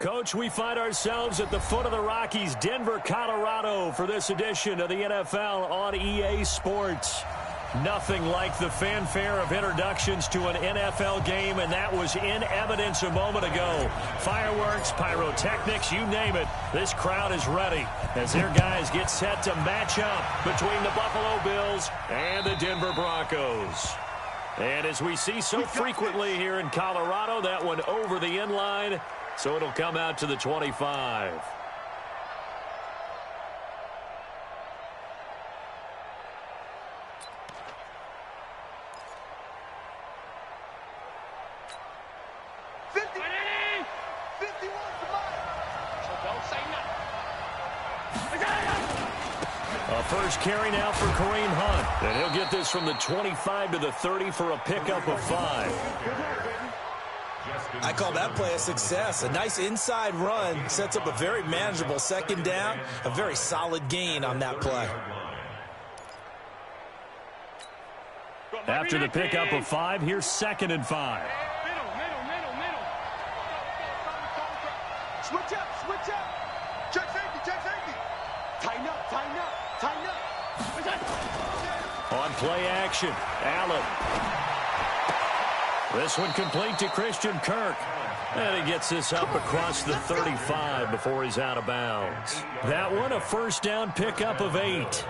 Coach, we find ourselves at the foot of the Rockies, Denver, Colorado, for this edition of the NFL on EA Sports. Nothing like the fanfare of introductions to an NFL game, and that was in evidence a moment ago. Fireworks, pyrotechnics, you name it. This crowd is ready as their guys get set to match up between the Buffalo Bills and the Denver Broncos. And as we see so frequently here in Colorado, that one over the inline. So it'll come out to the 25. A first carry now for Kareem Hunt. And he'll get this from the 25 to the 30 for a pickup of 5. I call that play a success. A nice inside run sets up a very manageable second down. A very solid gain on that play. After the pickup of 5, here's 2nd and 5. Middle. Switch up. Check safety. Tighten up. On play action, Allen. This one complete to Christian Kirk. And he gets this up across the 35 before he's out of bounds. That one, a first down pickup of 8.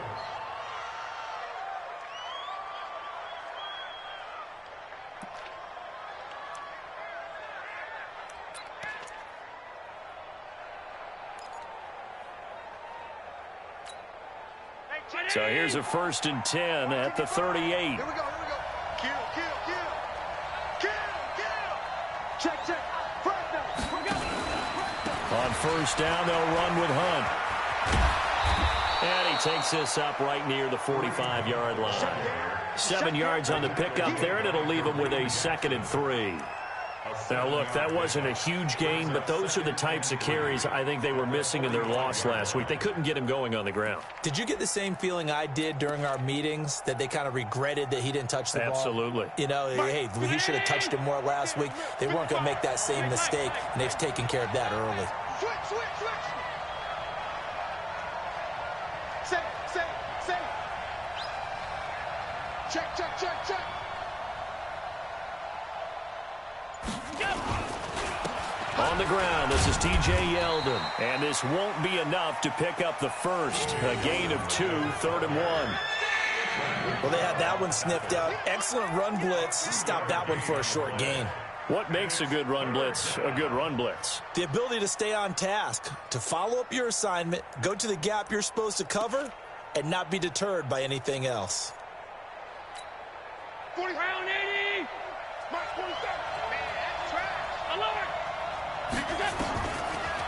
So here's a 1st and 10 at the 38. Here we go. Kill. Check. On first down, they'll run with Hunt. And he takes this up right near the 45-yard line. 7 yards on the pickup there, and it'll leave him with a 2nd and 3. Now, look, that wasn't a huge gain, but those are the types of carries I think they were missing in their loss last week. They couldn't get him going on the ground. Did you get the same feeling I did during our meetings, that they kind of regretted that he didn't touch the ball? Absolutely. You know, hey, he should have touched it more last week. They weren't going to make that same mistake, and they've taken care of that early. Switch. Say. Check. On the ground, this is T.J. Yeldon. And this won't be enough to pick up the first. A gain of 2, 3rd and 1. Well, they had that one sniffed out. Excellent run blitz. Stopped that one for a short gain. What makes a good run blitz a good run blitz? The ability to stay on task, to follow up your assignment, go to the gap you're supposed to cover, and not be deterred by anything else. 40 pound 80. Mark 27. Man, that's trash. I love it.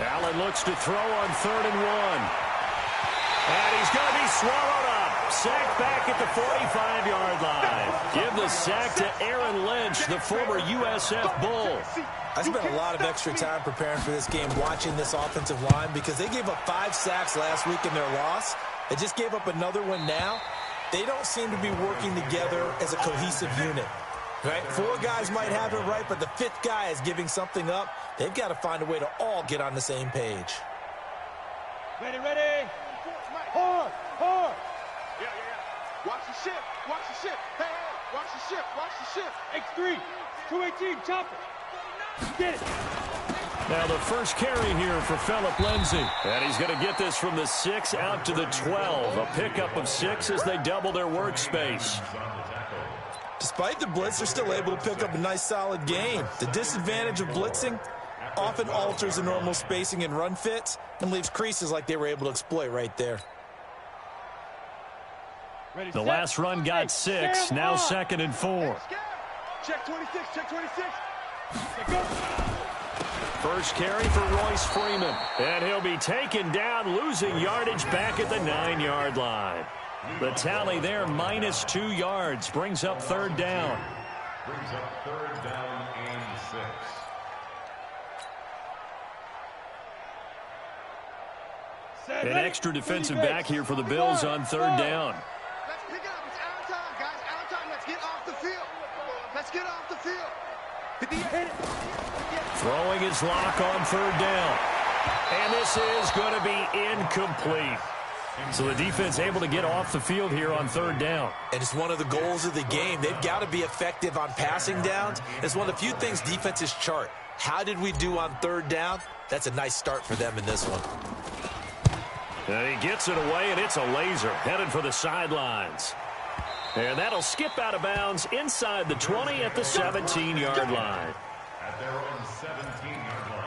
Allen looks to throw on 3rd and 1. And he's going to be swallowed up. Sacked back at the 45-yard line. Give the sack to Aaron Lynch, the former USF Bull. I spent a lot of extra time preparing for this game, watching this offensive line, because they gave up 5 sacks last week in their loss. They just gave up another one now. They don't seem to be working together as a cohesive unit. Right? 4 guys might have it right, but the 5th guy is giving something up. They've got to find a way to all get on the same page. Ready. Hard. Yeah. Watch the ship. Hey, watch the ship. X3, 218, chopper. Get it. Now the first carry here for Phillip Lindsay. And he's going to get this from the 6 out to the 12. A pickup of 6 as they double their workspace. Despite the blitz, they're still able to pick up a nice solid gain. The disadvantage of blitzing often alters the normal spacing and run fits and leaves creases like they were able to exploit right there. The last run got 6, now 2nd and 4. Check 26. First carry for Royce Freeman. And he'll be taken down, losing yardage back at the 9-yard line. The tally there, -2 yards, brings up 3rd down. And 6. An extra defensive back here for the Bills on 3rd down. Let's pick it up. It's out of time, guys. Out of time. Let's get off the field. Throwing his lock on third down. And this is going to be incomplete. So the defense able to get off the field here on third down. And it's one of the goals of the game. They've got to be effective on passing downs. It's one of the few things defenses chart. How did we do on third down? That's a nice start for them in this one. And he gets it away, and it's a laser headed for the sidelines. And that'll skip out of bounds inside the 20 at the 17-yard line. At their own 17-yard line.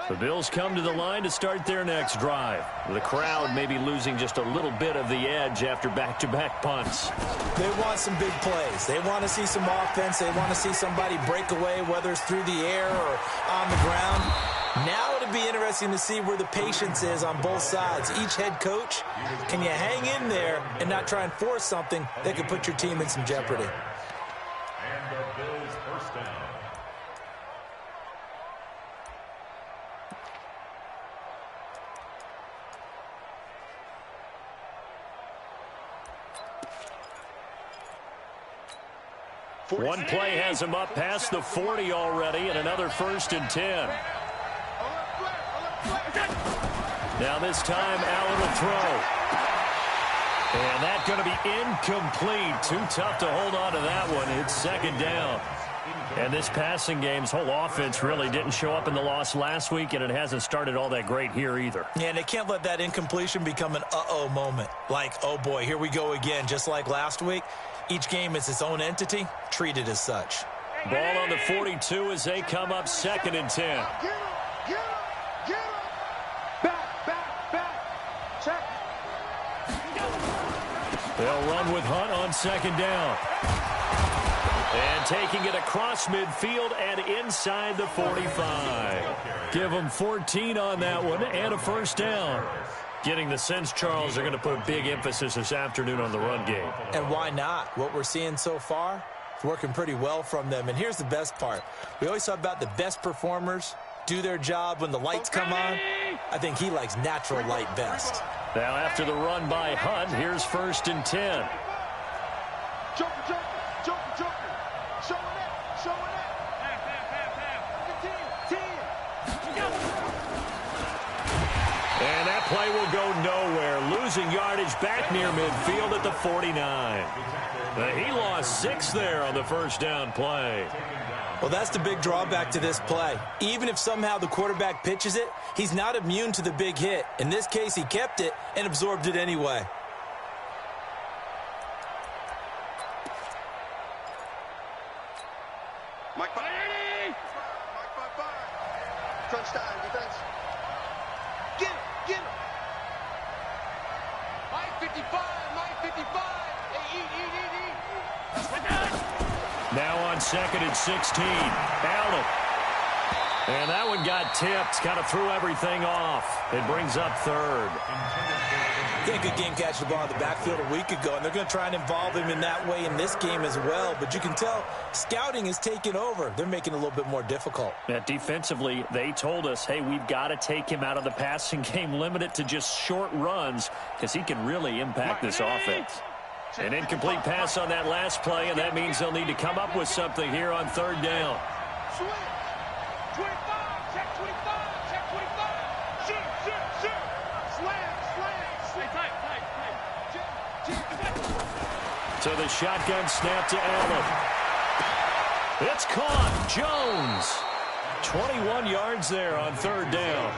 The Bills come to the line to start their next drive. The crowd may be losing just a little bit of the edge after back-to-back punts. They want some big plays. They want to see some offense. They want to see somebody break away, whether it's through the air or on the ground. Now it'll be interesting to see where the patience is on both sides. Each head coach, can you hang in there and not try and force something that could put your team in some jeopardy? And the Bills first down. One play has him up past the 40 already, and another 1st and 10. Now this time, Allen will throw. And that's going to be incomplete. Too tough to hold on to that one. It's 2nd down. And this passing game's whole offense really didn't show up in the loss last week, and it hasn't started all that great here either. Yeah, and they can't let that incompletion become an uh-oh moment. Like, oh boy, here we go again, just like last week. Each game is its own entity, treated as such. Ball on the 42 as they come up 2nd and 10. Get him! Get him! Get him! Back! Check. They'll run with Hunt on 2nd down. And taking it across midfield and inside the 45. Give them 14 on that one and a 1st down. Getting the sense, Charles, they're going to put a big emphasis this afternoon on the run game. And why not? What we're seeing so far, it's working pretty well from them. And here's the best part. We always talk about the best performers do their job when the lights come on. I think he likes natural light best. Now after the run by Hunt, here's 1st and 10. Joker. Showing it. And that play will go nowhere. Losing yardage back near midfield at the 49. He lost 6 there on the 1st down play. Well, that's the big drawback to this play. Even if somehow the quarterback pitches it, he's not immune to the big hit. In this case, he kept it and absorbed it anyway. Mike 5. Crunch time, defense. Get him. Mike 55. Now on 2nd and 16. Allen. And that one got tipped. Kind of threw everything off. It brings up 3rd. Yeah, good game catching the ball in the backfield a week ago, and they're going to try and involve him in that way in this game as well. But you can tell scouting is taking over. They're making it a little bit more difficult. Yeah, defensively, they told us, hey, we've got to take him out of the passing game, limit it to just short runs, because he can really impact this offense. An incomplete pass on that last play, and that means they'll need to come up with something here on 3rd down. Switch. 25. Check 25. Check 25. Shoot. Slam. So the shotgun snap to Allen. It's caught. Jones. 21 yards there on 3rd down.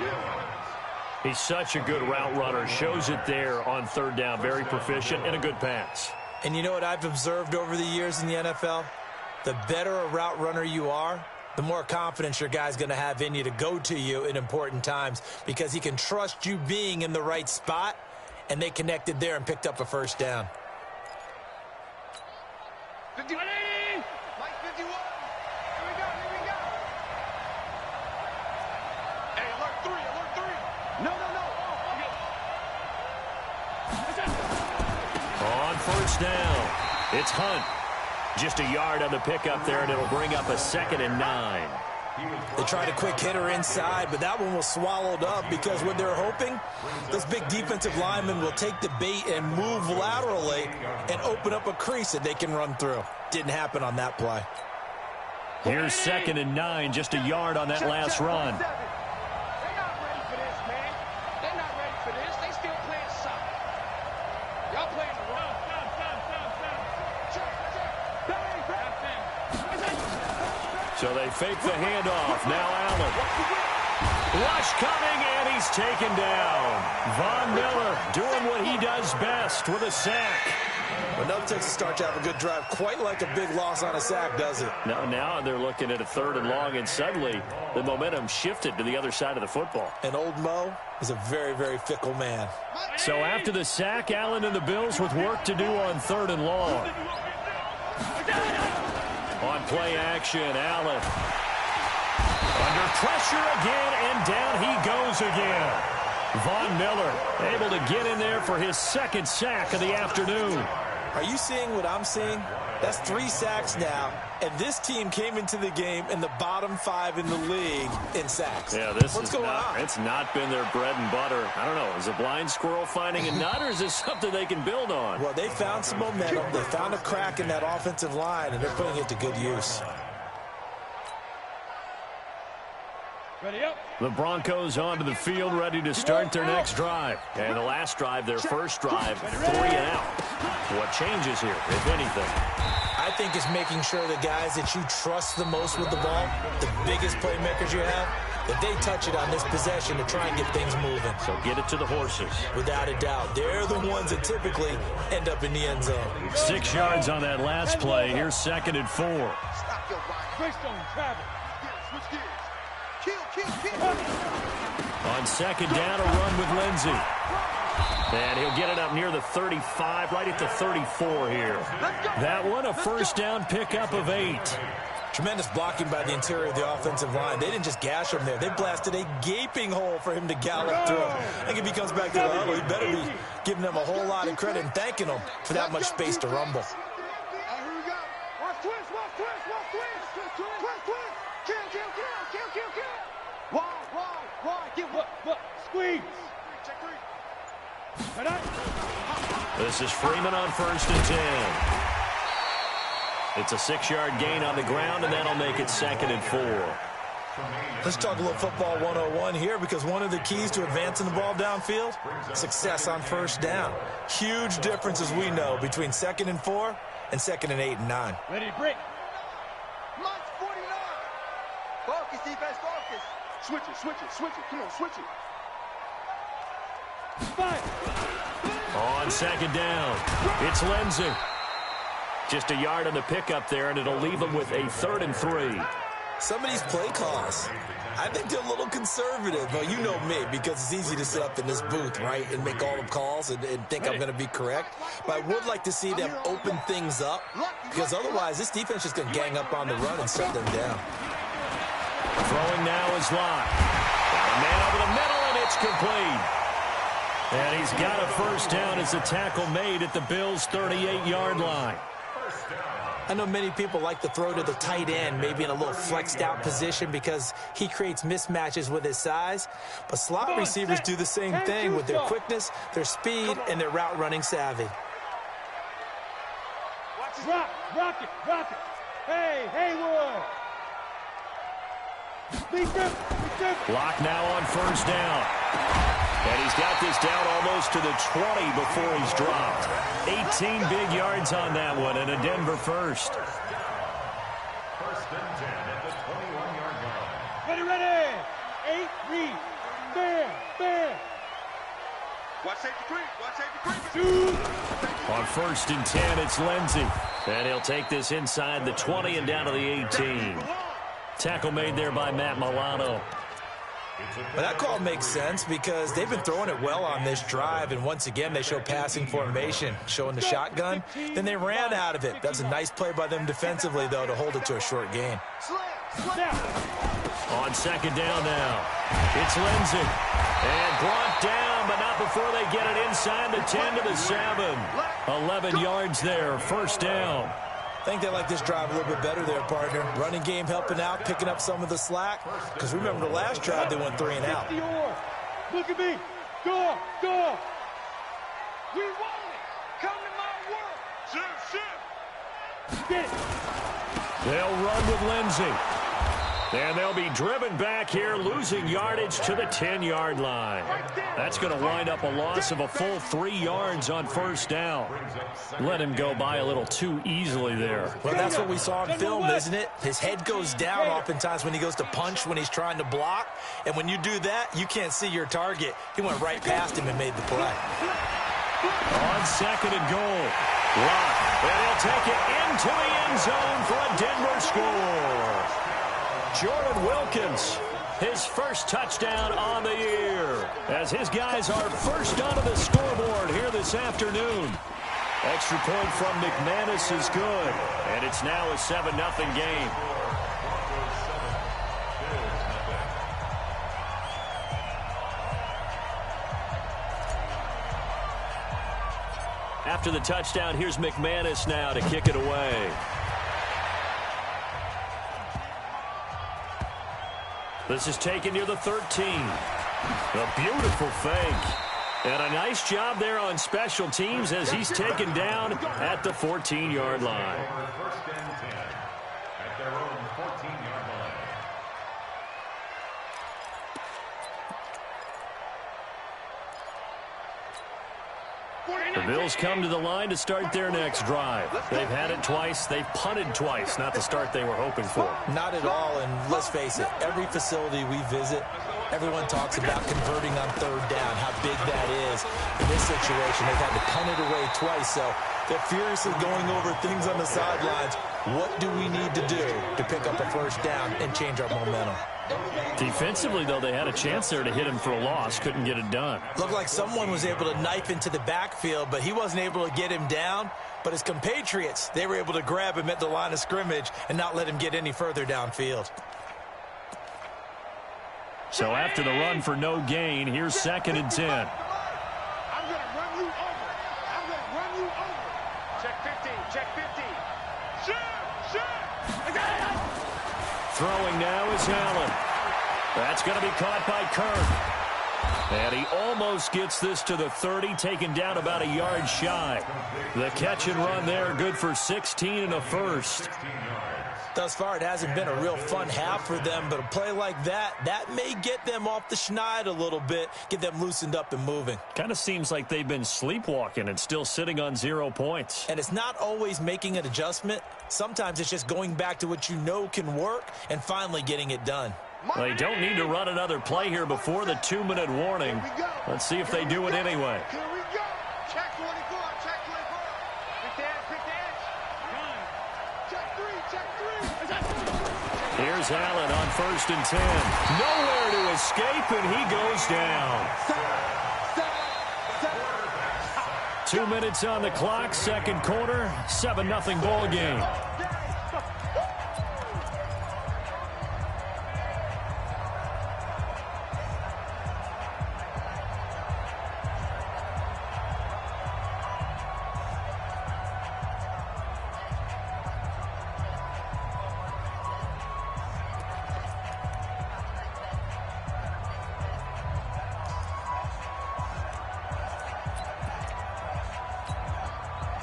He's such a good route runner. Shows it there on 3rd down. Very proficient and a good pass. And you know what I've observed over the years in the NFL? The better a route runner you are, the more confidence your guy's going to have in you to go to you in important times, because he can trust you being in the right spot, and they connected there and picked up a 1st down. 51. Mike 51. Here we go. Hey, alert 3. No. On 1st down, it's Hunt. Just a yard on the pickup there, and it'll bring up a 2nd and 9. They tried a quick hitter inside, but that one was swallowed up because what they're hoping, this big defensive lineman will take the bait and move laterally and open up a crease that they can run through. Didn't happen on that play. Here's 2nd and 9, just a yard on that last run. They're not ready for this, man. They're not ready for this. They still playing soccer. Y'all playing the run. So they fake the handoff. Now Allen. Rush coming, and he's taken down. Von Miller doing what he does best with a sack. But no takes a start to have a good drive. Quite like a big loss on a sack, does it? Now they're looking at a 3rd and long, and suddenly the momentum shifted to the other side of the football. And old Mo is a very, very fickle man. So after the sack, Allen and the Bills with work to do on 3rd and long. On play action, Allen. Under pressure again, and down he goes again. Von Miller able to get in there for his 2nd sack of the afternoon. Are you seeing what I'm seeing? That's 3 sacks now, and this team came into the game in the bottom 5 in the league in sacks. Yeah, What's going on? It's not been their bread and butter. I don't know. Is a blind squirrel finding a nut, or is this something they can build on? Well, they found some momentum. They found a crack in that offensive line, and they're putting it to good use. Ready up. The Broncos onto the field, ready to start their next drive. And the last drive, their first drive, 3 and out. What changes here, if anything? I think it's making sure the guys that you trust the most with the ball, the biggest playmakers you have, that they touch it on this possession to try and get things moving. So get it to the horses. Without a doubt. They're the ones that typically end up in the end zone. 6 yards on that last play. Here's 2nd and 4. Stop your line. Stone travel. Switch gears. Kill. On 2nd down, a run with Lindsey. And he'll get it up near the 35, right at the 34 here. That one, a first down pickup of 8. Tremendous blocking by the interior of the offensive line. They didn't just gash him there. They blasted a gaping hole for him to gallop through. I think if he comes back to the huddle, he better be giving them a whole lot of credit and thanking them for that much space to rumble. Here we go. Watch twist. Kill. Wide. Get what? Squeeze. Check 3. Right up. This is Freeman on 1st and 10. It's a 6-yard gain on the ground, and that'll make it 2nd and 4. Let's talk a little football 101 here, because one of the keys to advancing the ball downfield, success on 1st down. Huge difference, as we know, between 2nd and 4 and 2nd and 8 and 9. Ready, break. Mike 49. Focus, defense, focus. Switch it. Come on, switch it. Five. On 2nd down, it's Lindsey. Just a yard on the pickup there, and it'll leave them with a 3rd and 3. Some of these play calls, I think they're a little conservative. Well, you know me, because it's easy to sit up in this booth, right, and make all the calls and think I'm going to be correct. But I would like to see them open things up, because otherwise this defense is going to gang up on the run and shut them down. Throwing now is Locke. Got a man over the middle, and it's complete. And he's got a first down as the tackle made at the Bills' 38-yard line. I know many people like to throw to the tight end, maybe in a little flexed out position, because he creates mismatches with his size. But slot receivers do the same thing with their quickness, their speed, and their route running savvy. Rock it. Hey, Haywood. Locke now on 1st down. And he's got this down almost to the 20 before he's dropped. 18 big yards on that one, and a Denver first. 1st and 10 at the 21-yard line. Ready. 8, read. Fair. Watch safety 3. Shoot. On 1st and 10, it's Lindsey. And he'll take this inside the 20 and down to the 18. Tackle made there by Matt Milano. Well, that call makes sense because they've been throwing it well on this drive, and once again they show passing formation, showing the shotgun. Then they ran out of it. That's a nice play by them defensively, though, to hold it to a short gain. On 2nd down now, it's Lindsey. And brought down, but not before they get it inside the 10 to the 7. 11 yards there, first down. I think they like this drive a little bit better there, partner. Running game helping out, picking up some of the slack. Because remember the last drive, they went 3 and out. Look at me. Go, go. We want it. Come to my world. Sit. They'll run with Lindsey. And they'll be driven back here, losing yardage to the 10-yard line. That's going to wind up a loss of a full 3 yards on first down. Let him go by a little too easily there. Well, that's what we saw in film, isn't it? His head goes down oftentimes when he goes to punch, when he's trying to block. And when you do that, you can't see your target. He went right past him and made the play. On second and goal. Lock. And he'll take it into the end zone for a Denver score. Jordan Wilkins, his first touchdown on the year, as his guys are first onto the scoreboard here this afternoon. Extra point from McManus is good, and it's now a 7-0 game. After the touchdown, here's McManus now to kick it away. This is taken near the 13. A beautiful fake. And a nice job there on special teams as he's taken down at the 14-yard line. First and 10 at their own 14-yard line. The Bills come to the line to start their next drive. They've had it twice. They've punted twice. Not the start they were hoping for. Not at all, and let's face it, every facility we visit, everyone talks about converting on third down, how big that is. In this situation, they've had to punt it away twice, so they're furiously going over things on the sidelines. What do we need to do to pick up a first down and change our momentum? Defensively, though, they had a chance there to hit him for a loss. Couldn't get it done. Looked like someone was able to knife into the backfield, but he wasn't able to get him down. But his compatriots, they were able to grab him at the line of scrimmage and not let him get any further downfield. So after the run for no gain, here's second and 10. I'm going to run you over. I'm going to run you over. Check 15. Check 15. Shoot! Throwing now is Allen. That's going to be caught by Kirk. And he almost gets this to the 30, taken down about a yard shy. The catch and run there, good for 16 and a first. Thus far, it hasn't been a real fun half for them, but a play like that may get them off the schneid a little bit, get them loosened up and moving. Kind of seems like they've been sleepwalking and still sitting on 0 points. And it's not always making an adjustment. Sometimes it's just going back to what you know can work and finally getting it done. They don't need to run another play here before the 2-minute warning. Let's see if they do it anyway. Here we go. Check 24. Check 24. Quick dance. Check 3. Here's Allen on first and 10. Nowhere to escape, and he goes down. 2 minutes on the clock, second quarter, 7-0 ball game.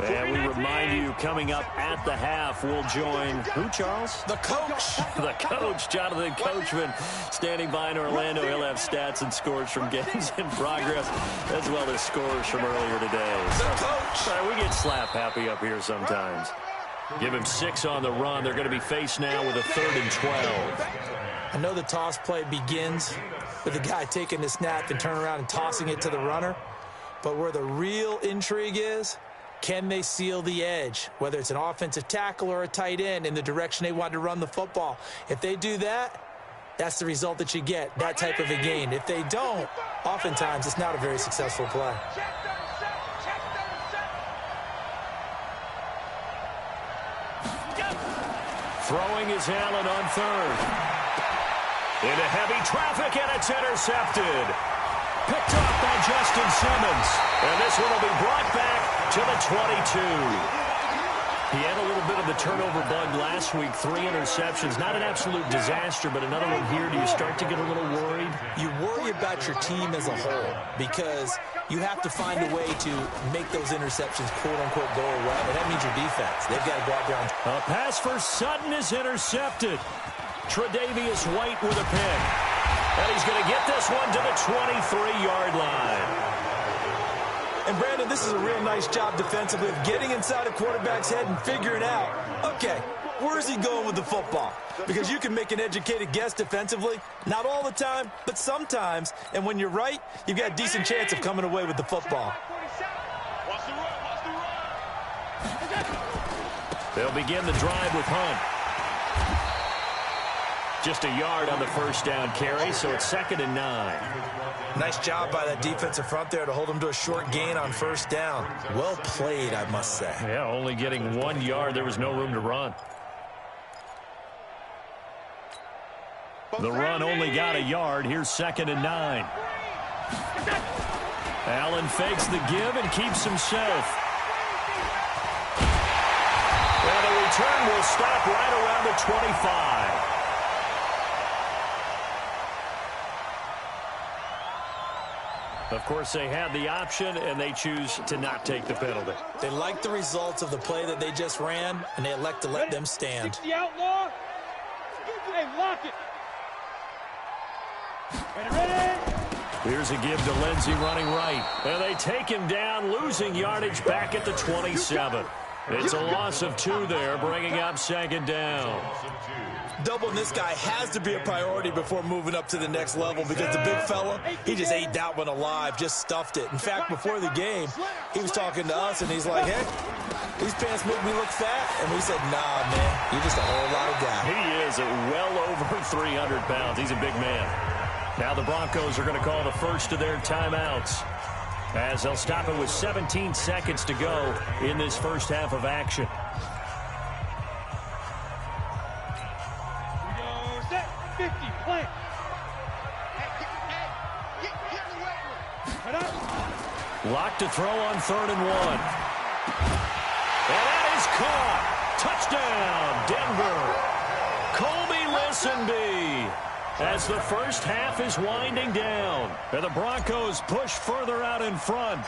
And we remind you, coming up at the half, we'll join who, Charles? The coach. The coach, Jonathan Coachman, standing by in Orlando. He'll have stats and scores from games in progress, as well as scores from earlier today. The coach. We get slap happy up here sometimes. Give him 6 on the run. They're going to be faced now with a 3rd and 12. I know the toss play begins with the guy taking the snap and turning around and tossing it to the runner. But where the real intrigue is, can they seal the edge, whether it's an offensive tackle or a tight end, in the direction they want to run the football? If they do that, that's the result that you get, that type of a gain. If they don't, oftentimes it's not a very successful play. Throwing is Allen on 3rd. Into heavy traffic, and it's intercepted. Picked off by Justin Simmons. And this one will be brought back to the 22. He had a little bit of the turnover bug last week, 3 interceptions. Not an absolute disaster, but another one here. Do you start to get a little worried? You worry about your team as a whole because you have to find a way to make those interceptions, quote-unquote, go away, and that means your defense. They've got to go out there and... A pass for Sutton is intercepted. Tre'Davious White with a pick. And he's going to get this one to the 23-yard line. And, Brandon, this is a real nice job defensively of getting inside a quarterback's head and figuring out, okay, where is he going with the football? Because you can make an educated guess defensively. Not all the time, but sometimes. And when you're right, you've got a decent chance of coming away with the football. They'll begin the drive with Hunt. Just a yard on the first down carry, so it's 2nd and 9. Nice job by that defensive front there to hold them to a short gain on first down. Well played, I must say. Yeah, only getting 1 yard. There was no room to run. The run only got a yard. Here's 2nd and 9. Allen fakes the give and keeps him safe. And the return will stop right around the 25. Of course, they had the option, and they choose to not take the penalty. They like the results of the play that they just ran, and they elect to let them stand. The outlaw. Hey, lock it. Ready? Here's a give to Lindsey running right. And they take him down, losing yardage back at the 27. It's a loss of 2 there, bringing up 2nd down. Doubling this guy has to be a priority before moving up to the next level because the big fella, he just ate that one alive, just stuffed it. In fact, before the game, he was talking to us, and he's like, hey, these pants make me look fat. And we said, nah, man, you're just a whole lot of guy. He is well over 300 pounds. He's a big man. Now the Broncos are going to call the first of their timeouts, as they'll stop it with 17 seconds to go in this first half of action. We go set 50, play. Locked to throw on 3rd and 1. And that is caught. Touchdown, Denver. Colby Listenbee. As the first half is winding down, and the Broncos push further out in front.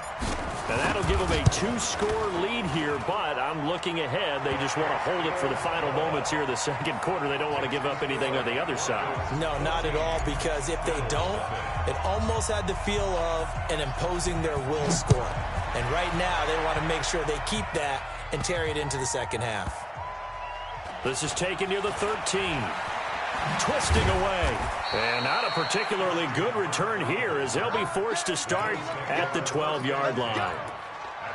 And that'll give them a 2-score lead here, but I'm looking ahead. They just want to hold it for the final moments here of the second quarter. They don't want to give up anything on the other side. No, not at all, because if they don't, it almost had the feel of an imposing their will score. And right now, they want to make sure they keep that and carry it into the second half. This is taken near the 13. Twisting away. And not a particularly good return here, as they'll be forced to start at the 12-yard line. At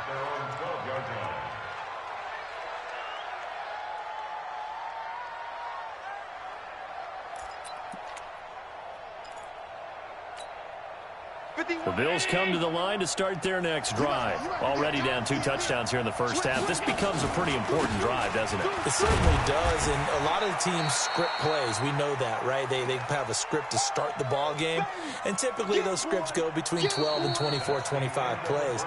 their own 12-yard line. The Bills come to the line to start their next drive. Already down 2 touchdowns here in the first half. This becomes a pretty important drive, doesn't it? It certainly does, and a lot of the teams script plays. We know that, right? They have a script to start the ball game, and typically those scripts go between 12 and 24, 25 plays.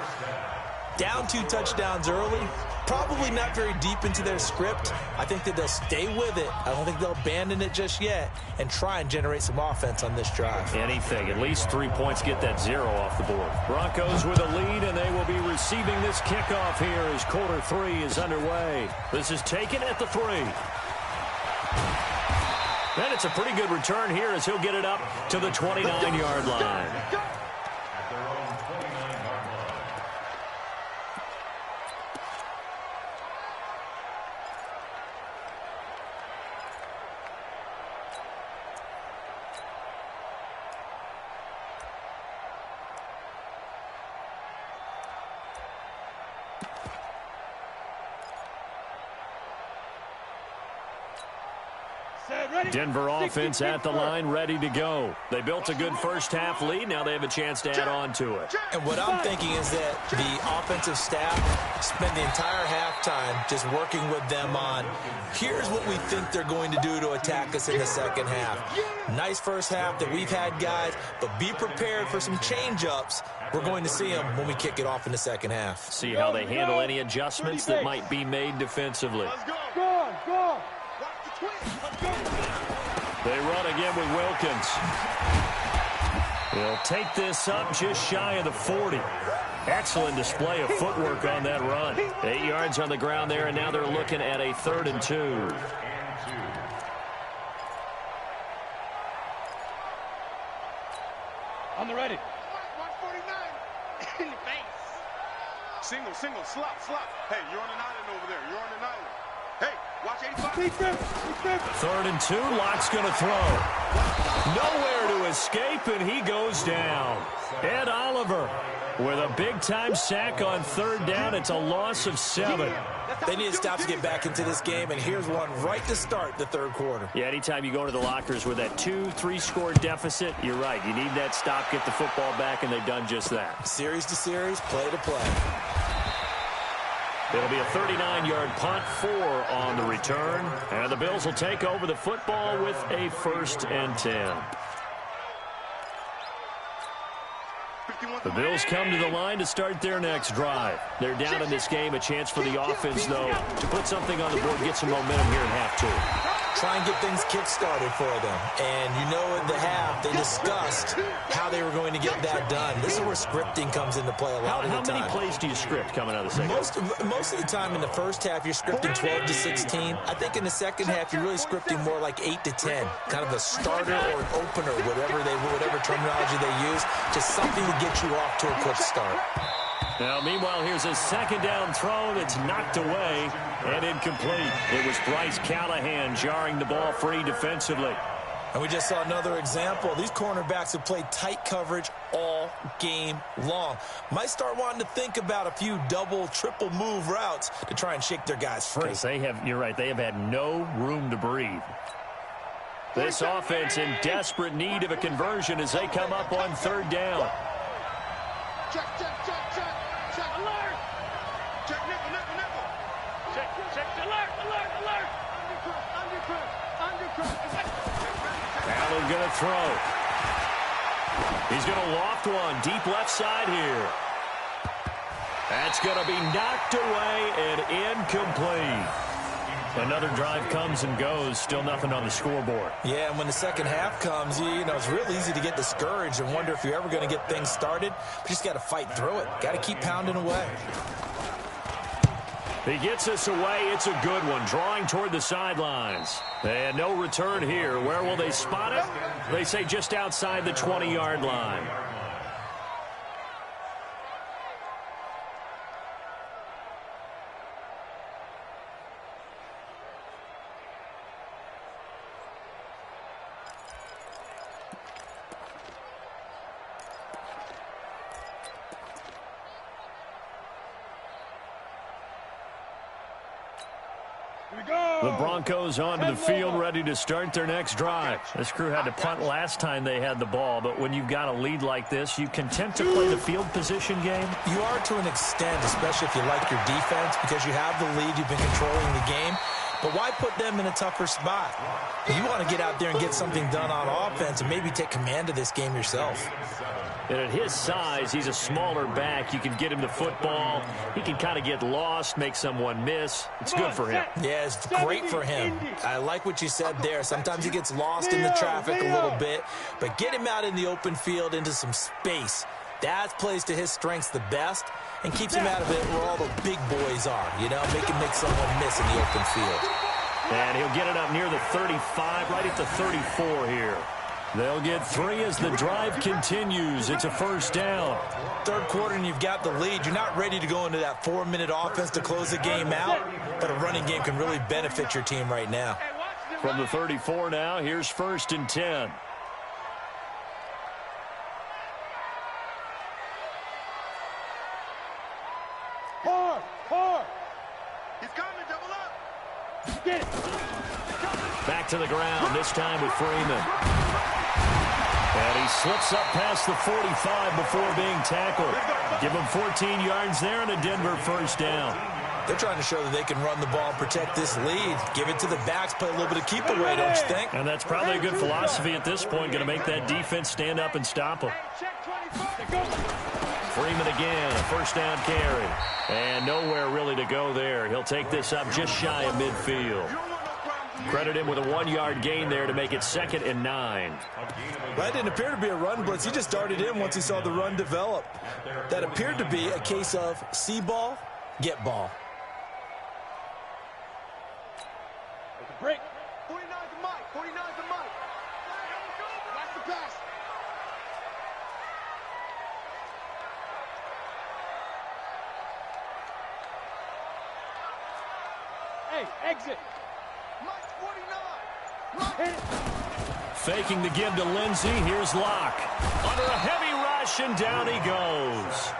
Down 2 touchdowns early, probably not very deep into their script. I think that they'll stay with it. I don't think they'll abandon it just yet and try and generate some offense on this drive. Anything. At least 3 points, get that 0 off the board. Broncos with a lead, and they will be receiving this kickoff here as quarter 3 is underway. This is taken at the 3. And it's a pretty good return here as he'll get it up to the 29-yard line. At their own 29-yard line. Denver offense at the line, ready to go. They built a good first half lead. Now they have a chance to add on to it. And what I'm thinking is that the offensive staff spent the entire halftime just working with them on, here's what we think they're going to do to attack us in the second half. Nice first half that we've had, guys, but be prepared for some change-ups We're going to see them when we kick it off in the second half. See how they handle any adjustments that might be made defensively. Go. They run again with Wilkins. He'll take this up just shy of the 40. Excellent display of footwork on that run. 8 yards on the ground there, and now they're looking at a 3rd and 2. On the ready. 149. In the face. Single, slop. Hey, you're on an island over there. You're on an island. Hey, watch 85. Big grip. 3rd and 2. Lock's going to throw. Nowhere to escape, and he goes down. Ed Oliver with a big-time sack on 3rd down. It's a loss of 7. They need to stop to get back into this game, and here's one right to start the 3rd quarter. Yeah, anytime you go to the lockers with that 2-3 score deficit, you're right. You need that stop, get the football back, and they've done just that. Series to series, play to play. It'll be a 39-yard punt, 4 on the return. And the Bills will take over the football with a 1st and 10. The Bills come to the line to start their next drive. They're down in this game. A chance for the offense, though, to put something on the board, get some momentum here in half 2. Try and get things kick-started for them. And you know in the half, they discussed how they were going to get that done. This is where scripting comes into play a lot of the time. How many plays do you script coming out of the second half? Most of the time in the first half, you're scripting 12 to 16. I think in the second half, you're really scripting more like 8 to 10. Kind of a starter or an opener, whatever terminology they use. Just something to get you off to a quick start. Now, meanwhile, here's a 2nd down throw that's knocked away and incomplete. It was Bryce Callahan jarring the ball free defensively. And we just saw another example. These cornerbacks have played tight coverage all game long. Might start wanting to think about a few double, triple move routes to try and shake their guys free. You're right, they have had no room to breathe. This offense in desperate need of a conversion as they come up on 3rd down. Check. Alert. Check nickel. Check. Alert. Undercut. Allen going to throw. He's going to loft one deep left side here. That's going to be knocked away and incomplete. Another drive comes and goes. Still nothing on the scoreboard. Yeah, and when the second half comes, you know, it's real easy to get discouraged and wonder if you're ever going to get things started. But you just got to fight through it. Got to keep pounding away. He gets us away. It's a good one. Drawing toward the sidelines. And no return here. Where will they spot it? They say just outside the 20-yard line. The Broncos onto the field, ready to start their next drive. This crew had to punt last time they had the ball, but when you've got a lead like this, you content to play the field position game? You are to an extent, especially if you like your defense, because you have the lead, you've been controlling the game. But why put them in a tougher spot? You want to get out there and get something done on offense and maybe take command of this game yourself. And at his size, he's a smaller back. You can get him the football. He can kind of get lost, make someone miss. It's good for him. Yeah, it's great for him. I like what you said there. Sometimes he gets lost in the traffic a little bit, but get him out in the open field into some space. That plays to his strengths the best and keeps him out of it where all the big boys are, you know, make someone miss in the open field. And he'll get it up near the 35, right at the 34 here. They'll get 3 as the drive continues. It's a first down. Third quarter and you've got the lead. You're not ready to go into that 4-minute offense to close the game out, but a running game can really benefit your team right now. From the 34 now, here's 1st and 10. Hard. He's coming, double up. Get it. Back to the ground, this time with Freeman. And he slips up past the 45 before being tackled. Give him 14 yards there and a Denver first down. They're trying to show that they can run the ball and protect this lead. Give it to the backs, play a little bit of keep away, don't you think? And that's probably a good philosophy at this point, going to make that defense stand up and stop them. Freeman again, a first down carry. And nowhere really to go there. He'll take this up just shy of midfield. Credit him with a 1-yard gain there to make it 2nd and 9. That didn't appear to be a run blitz. He just darted in once he saw the run develop. That appeared to be a case of see ball, get ball. Break. 49's the mic. 49's the mic. That's the pass. Hey, exit. Mike 49. Hit it. Faking the give to Lindsey. Here's Locke. Under a heavy rush, and down he goes.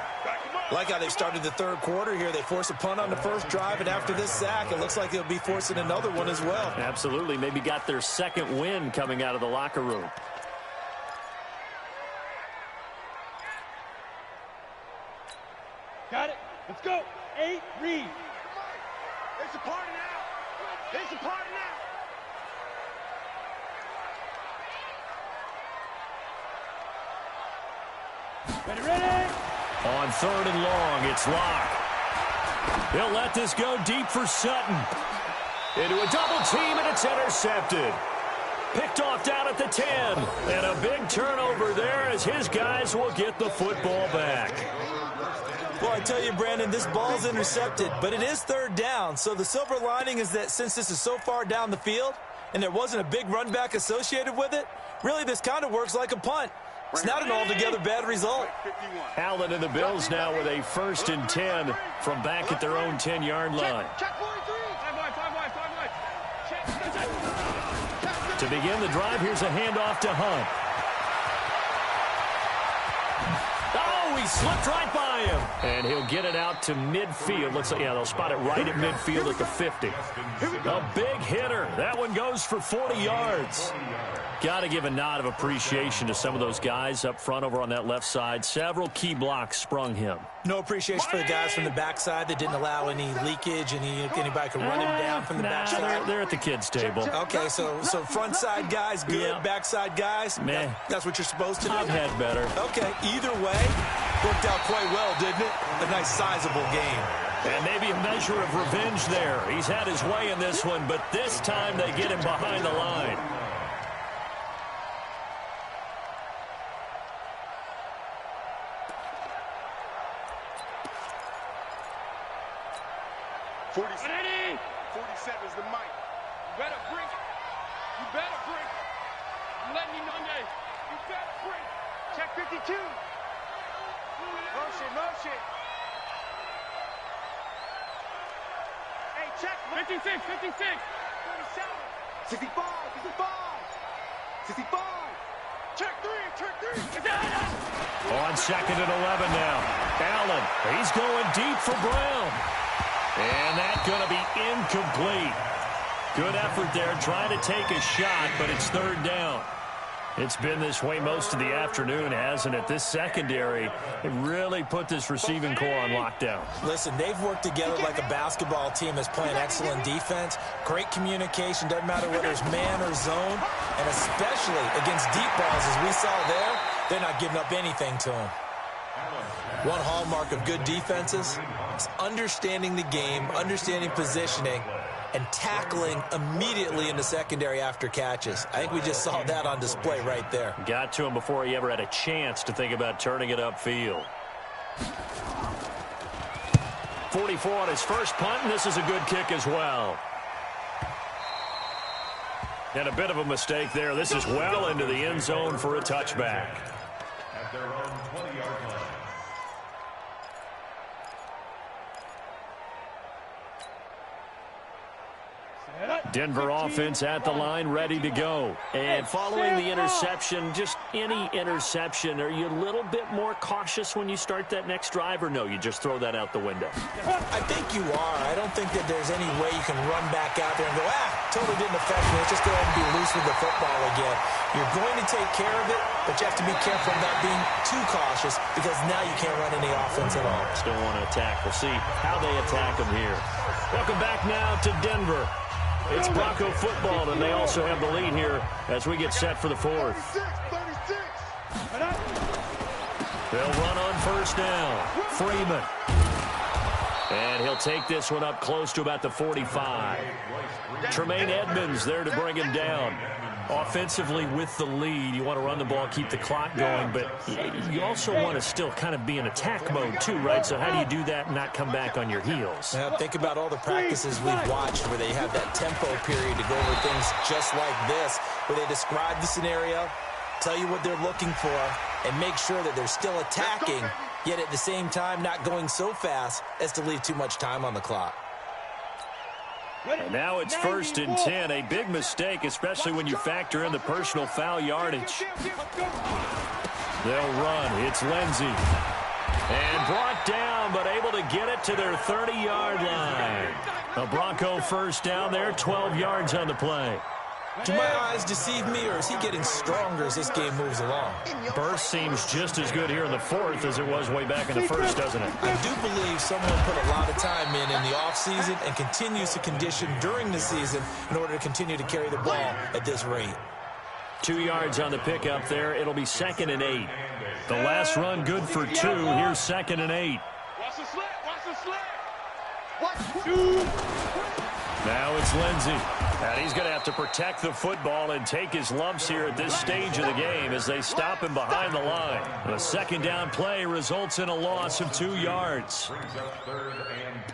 Like how they've started the third quarter here. They force a punt on the first drive, and after this sack, it looks like they'll be forcing another one as well. Absolutely. Maybe got their second win coming out of the locker room. Got it. Let's go. 8, read. It's a party now. It's a party now. Ready, ready. On 3rd and long, it's Locke. He'll let this go deep for Sutton. Into a double team, and it's intercepted. Picked off down at the 10. And a big turnover there as his guys will get the football back. Well, I tell you, Brandon, this ball's intercepted, but it is 3rd down. So the silver lining is that since this is so far down the field and there wasn't a big run back associated with it, really this kind of works like a punt. It's not an altogether bad result. Allen and the Bills now with a 1st and 10 from back at their own 10-yard line. Check 43. 5 wide. Check. To begin the drive, here's a handoff to Hunt. Oh, he slipped right by him. And he'll get it out to midfield. Looks like, yeah, they'll spot it right at midfield at the 50. A big hitter. That one goes for 40 yards. Got to give a nod of appreciation to some of those guys up front over on that left side. Several key blocks sprung him. No appreciation for the guys from the backside that didn't allow any leakage, and anybody could run him down from the backside. They're at the kids' table. Okay, so front side guys good, Yeah. backside guys, Meh. that's what you're supposed to do. I've had better. Okay, either way, worked out quite well, didn't it? A nice sizable game. And maybe a measure of revenge there. He's had his way in this one, but this time they get him behind the line. Ready. 47's the mic. You better bring it. You better bring it. I'm letting you know that. You better bring it. Check 52. Motion. Hey, check. 56, 56. 47. 65. 65. Check 3. On 2nd and 11 now. Allen, he's going deep for Brown. And that's going to be incomplete. Good effort there, trying to take a shot, but it's 3rd down. It's been this way most of the afternoon, hasn't it? This secondary really put this receiving core on lockdown. Listen, they've worked together like a basketball team that's playing excellent defense. Great communication, doesn't matter whether it's man or zone. And especially against deep balls, as we saw there, they're not giving up anything to them. One hallmark of good defenses is understanding the game, understanding positioning, and tackling immediately in the secondary after catches. I think we just saw that on display right there. Got to him before he ever had a chance to think about turning it upfield. 44 on his first punt, and this is a good kick as well. And a bit of a mistake there. This is well into the end zone for a touchback. At their own 20-yard line. Denver offense at the line, ready to go. And following the interception, just any interception, are you a little bit more cautious when you start that next drive, or no, you just throw that out the window? I think you are. I don't think that there's any way you can run back out there and go, totally didn't affect me. Let's just go ahead and be loose with the football again. You're going to take care of it, but you have to be careful about being too cautious because now you can't run any offense at all. Still want to attack. We'll see how they attack them here. Welcome back now to Denver. It's Bronco football, and they also have the lead here as we get set for the fourth. 36. They'll run on first down. Freeman. And he'll take this one up close to about the 45. Tremaine Edmonds there to bring him down. Offensively with the lead, you want to run the ball, keep the clock going, but you also want to still kind of be in attack mode too, right? So how do you do that and not come back on your heels? Now, think about all the practices we've watched where they have that tempo period to go over things just like this, where they describe the scenario, tell you what they're looking for, and make sure that they're still attacking, yet at the same time not going so fast as to leave too much time on the clock. And now it's 1st and 10. A big mistake, especially when you factor in the personal foul yardage. They'll run. It's Lindsey. And brought down, but able to get it to their 30-yard line. A Bronco first down there, 12 yards on the play. Do my eyes deceive me, or is he getting stronger as this game moves along? Burst seems just as good here in the 4th as it was way back in the 1st, doesn't it? I do believe someone put a lot of time in the offseason and continues to condition during the season in order to continue to carry the ball at this rate. 2 yards on the pickup there. It'll be 2nd and 8. The last run good for 2. Here's 2nd and 8. Watch the slit. Watch the slit. Now it's Lindsey. And he's going to have to protect the football and take his lumps here at this stage of the game as they stop him behind the line. The 2nd down play results in a loss of 2 yards. Brings up 3rd and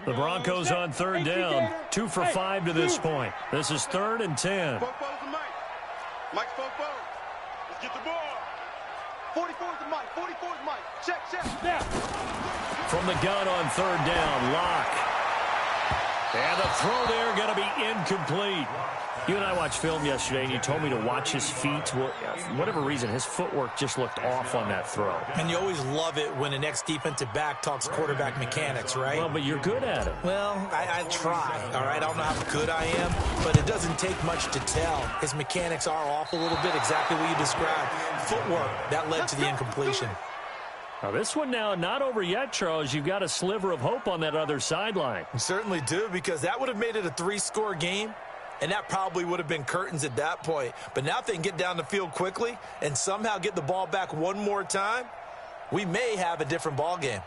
10. The Broncos on 3rd down. 2 for 5 to this point. This is 3rd and 10. Fofo's the Mike. Mike's Fofo. Let's get the ball. 44's the Mike. 44's Mike. Check. From the gun on 3rd down, Locke. And the throw there going to be incomplete. You and I watched film yesterday, and you told me to watch his feet. Well, for whatever reason, his footwork just looked off on that throw. And you always love it when an ex-defensive back talks quarterback mechanics, right? Well, but you're good at it. Well, I try, all right? I don't know how good I am, but it doesn't take much to tell. His mechanics are off a little bit, exactly what you described. Footwork, that led to the incompletion. Now, this one now not over yet, Charles. You've got a sliver of hope on that other sideline. You certainly do, because that would have made it a 3-score game. And that probably would have been curtains at that point. But now if they can get down the field quickly and somehow get the ball back one more time, we may have a different ball game.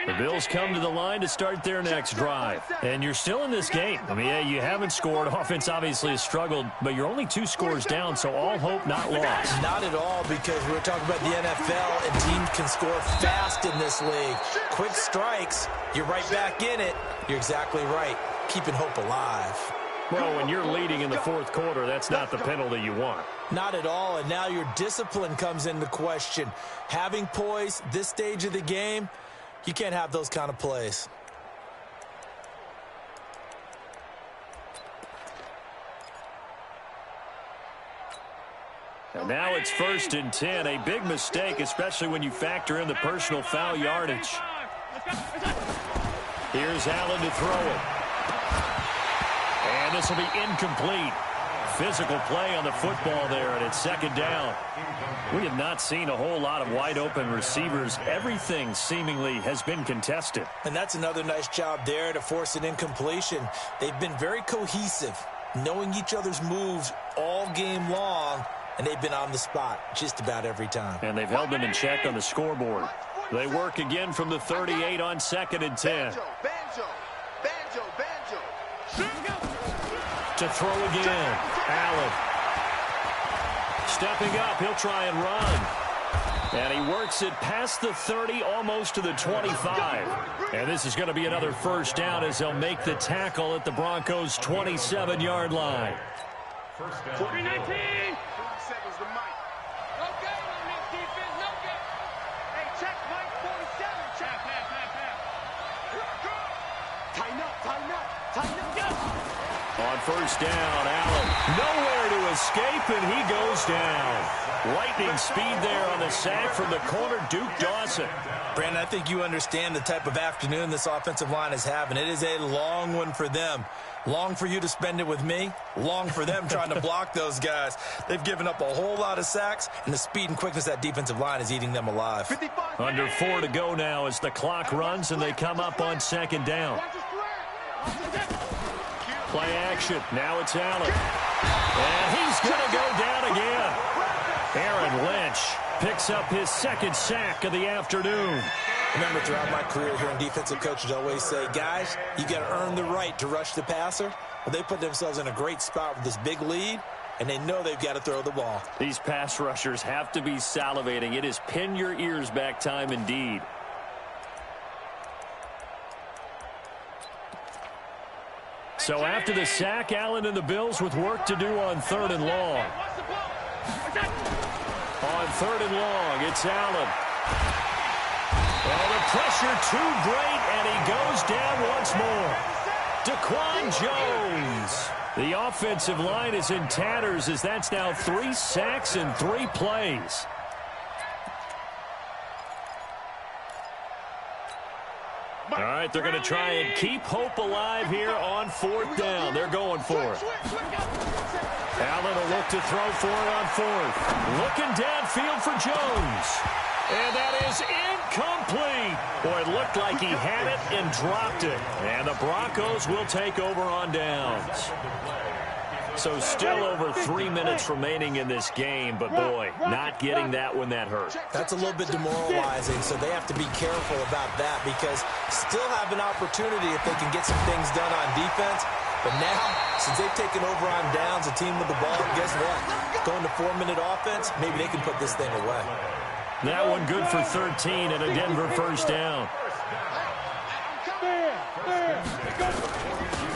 The Bills come to the line to start their next drive. And you're still in this game. I mean, yeah, you haven't scored. Offense obviously has struggled, but you're only 2 scores down, so all hope not lost. Not at all, because we're talking about the NFL, and teams can score fast in this league. Quick strikes, you're right back in it. You're exactly right. Keeping hope alive. Well, when you're leading in the 4th quarter, that's not the penalty you want. Not at all, and now your discipline comes into question. Having poise this stage of the game, you can't have those kind of plays. And now it's 1st and 10. A big mistake, especially when you factor in the personal foul yardage. Here's Allen to throw it. And this will be incomplete. Physical play on the football there, and it's 2nd down. We have not seen a whole lot of wide-open receivers. Everything seemingly has been contested. And that's another nice job there to force an incompletion. They've been very cohesive, knowing each other's moves all game long, and they've been on the spot just about every time. And they've held them in check on the scoreboard. They work again from the 38 on 2nd and 10. To throw again. Allen. Stepping up, he'll try and run. And he works it past the 30, almost to the 25. And this is going to be another 1st down as they'll make the tackle at the Broncos' 27-yard line. 319. On 1st down, Allen nowhere to escape, and he goes down. Lightning speed there on the sack from the corner, Duke Dawson. Brandon, I think you understand the type of afternoon this offensive line is having. It is a long one for them. Long for you to spend it with me. Long for them trying to block those guys. They've given up a whole lot of sacks, and the speed and quickness of that defensive line is eating them alive. Under 4 to go now as the clock runs, and they come up on 2nd down. Play action. Now it's Allen. And he's going to go down again. Aaron Lynch picks up his second sack of the afternoon. Remember, throughout my career here in defensive coaches always say, guys, you got to earn the right to rush the passer. Well, they put themselves in a great spot with this big lead, and they know they've got to throw the ball. These pass rushers have to be salivating. It is pin your ears back time indeed. So after the sack, Allen and the Bills with work to do on 3rd and long. On 3rd and long, it's Allen. Well, the pressure too great, and he goes down once more. Daquan Jones. The offensive line is in tatters as that's now 3 sacks in 3 plays. All right, they're going to try and keep hope alive here on 4th down. They're going for it. Allen will look to throw for it on 4th. Looking downfield for Jones. And that is incomplete. Boy, it looked like he had it and dropped it. And the Broncos will take over on downs. So still over 3 minutes remaining in this game, but boy, not getting that when that hurt. That's a little bit demoralizing, so they have to be careful about that because still have an opportunity if they can get some things done on defense. But now, since they've taken over on downs, a team with the ball, guess what? Going to 4-minute offense, maybe they can put this thing away. That one good for 13 and a Denver first down.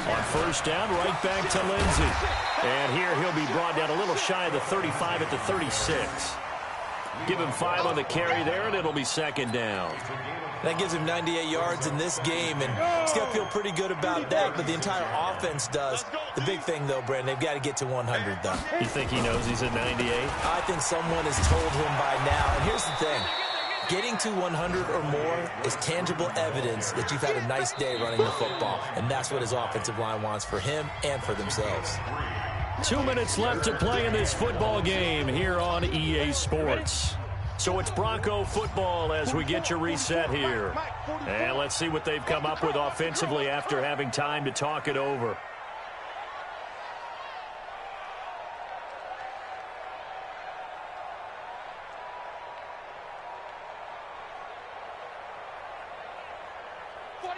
On first down, right back to Lindsey. And here he'll be brought down a little shy of the 35 at the 36. Give him 5 on the carry there, and it'll be 2nd down. That gives him 98 yards in this game, and he's got to feel pretty good about that, but the entire offense does. The big thing, though, Brandon, they've got to get to 100, though. You think he knows he's at 98? I think someone has told him by now, and here's the thing. Getting to 100 or more is tangible evidence that you've had a nice day running the football, and that's what his offensive line wants for him and for themselves. 2 minutes left to play in this football game here on EA Sports. So it's Bronco football as we get your reset here. And let's see what they've come up with offensively after having time to talk it over.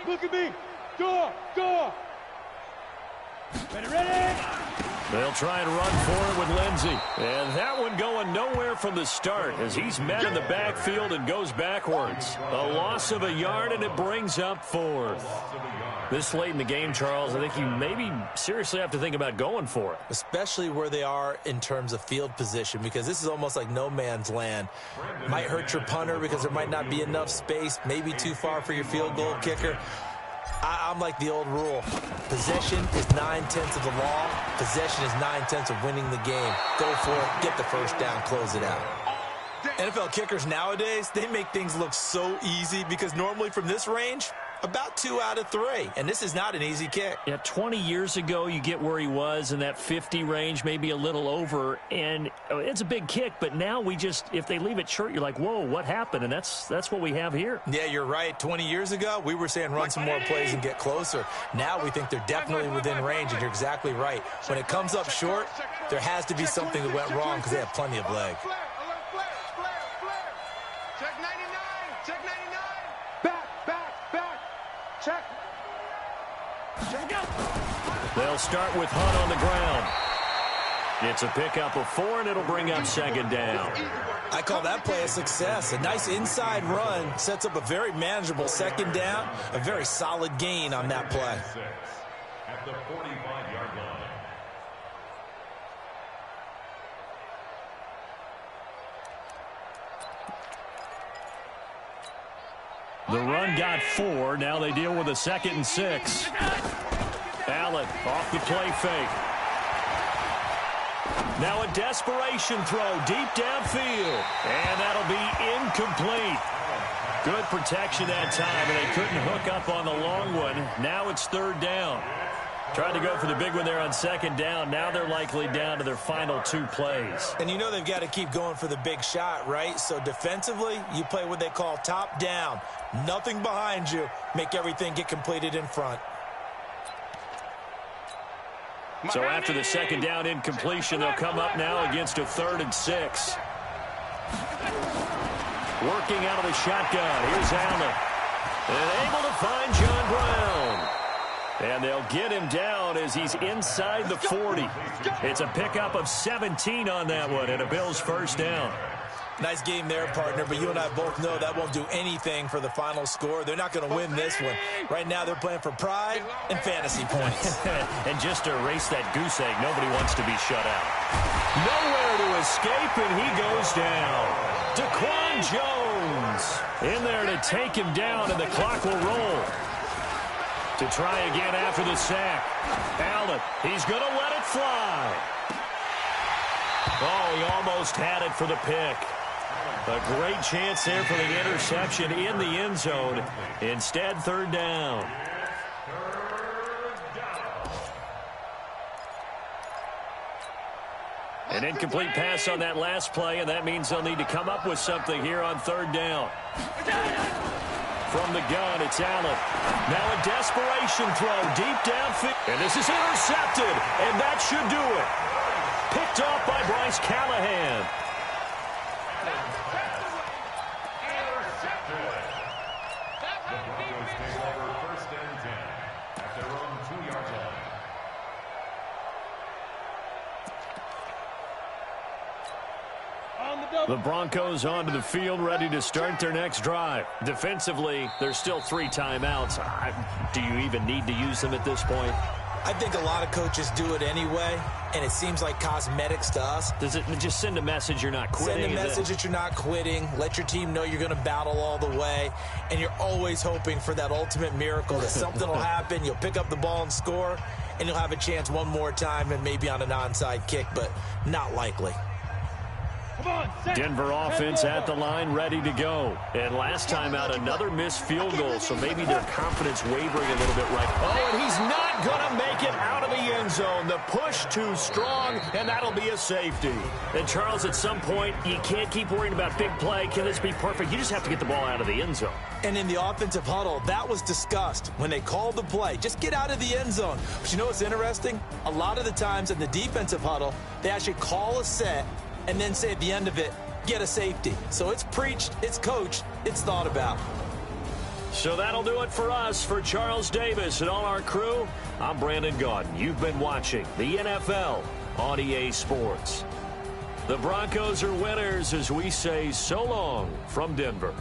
Look at me. Door. Ready? They'll try and run for it with Lindsey. And that one going nowhere from the start as he's met in the backfield and goes backwards. A loss of a yard, and it brings up 4th. This late in the game, Charles, I think you maybe seriously have to think about going for it. Especially where they are in terms of field position, because this is almost like no man's land. Might hurt your punter because there might not be enough space, maybe too far for your field goal kicker. I'm like the old rule. Possession is 9/10 of the law. Possession is 9/10 of winning the game. Go for it. Get the first down. Close it out. NFL kickers nowadays, they make things look so easy because normally from this range, about 2 out of 3. And this is not an easy kick. Yeah, 20 years ago, you get where he was in that 50 range, maybe a little over. And it's a big kick, but now we just, if they leave it short, you're like, whoa, what happened? And that's what we have here. Yeah, you're right. 20 years ago, we were saying run some more plays and get closer. Now we think they're definitely within range, and you're exactly right. When it comes up short, there has to be something that went wrong because they have plenty of leg. Check 99. Check 99. Back. Check. They'll start with Hunt on the ground. It's a pickup of 4, and it'll bring up 2nd down. I call that play a success. A nice inside run sets up a very manageable 2nd down. A very solid gain on that play. At the 45-yard line. The run got 4. Now they deal with a 2nd and 6. Allen off the play fake. Now a desperation throw deep downfield. And that'll be incomplete. Good protection that time, and they couldn't hook up on the long one. Now it's 3rd down. Tried to go for the big one there on 2nd down. Now they're likely down to their final 2 plays. And you know they've got to keep going for the big shot, right? So defensively, you play what they call top down. Nothing behind you. Make everything get completed in front. So after the second down incompletion, they'll come up now against a 3rd and 6. Working out of the shotgun. Here's Allen. And able to find John Brown. And they'll get him down as he's inside the 40. It's a pickup of 17 on that one and a Bills first down. Nice game there, partner, but you and I both know that won't do anything for the final score. They're not going to win this one. Right now they're playing for pride and fantasy points. And just to erase that goose egg, nobody wants to be shut out. Nowhere to escape, and he goes down. Daquan Jones in there to take him down, and the clock will roll. To try again after the sack. Allen, he's going to let it fly. Oh, he almost had it for the pick. A great chance there for the interception in the end zone. Instead, 3rd down. An incomplete pass on that last play, and that means they'll need to come up with something here on 3rd down. From the gun, it's Allen. Now a desperation throw deep downfield. And this is intercepted, and that should do it. Picked off by Bryce Callahan. The Broncos onto the field, ready to start their next drive. Defensively, there's still 3 timeouts. Do you even need to use them at this point? I think a lot of coaches do it anyway, and it seems like cosmetics to us. Does it just send a message you're not quitting? Send a message that you're not quitting. Let your team know you're going to battle all the way, and you're always hoping for that ultimate miracle that something will happen. You'll pick up the ball and score, and you'll have a chance one more time and maybe on an onside kick, but not likely. Denver offense at the line, ready to go. And last time out, another missed field goal, so maybe their confidence wavering a little bit right. Oh, and he's not going to make it out of the end zone. The push too strong, and that'll be a safety. And, Charles, at some point, you can't keep worrying about big play. Can this be perfect? You just have to get the ball out of the end zone. And in the offensive huddle, that was discussed when they called the play. Just get out of the end zone. But you know what's interesting? A lot of the times in the defensive huddle, they actually call a set and then say at the end of it, get a safety. So it's preached, it's coached, it's thought about. So that'll do it for us. For Charles Davis and all our crew, I'm Brandon Gaudin. You've been watching the NFL on EA Sports. The Broncos are winners as we say so long from Denver.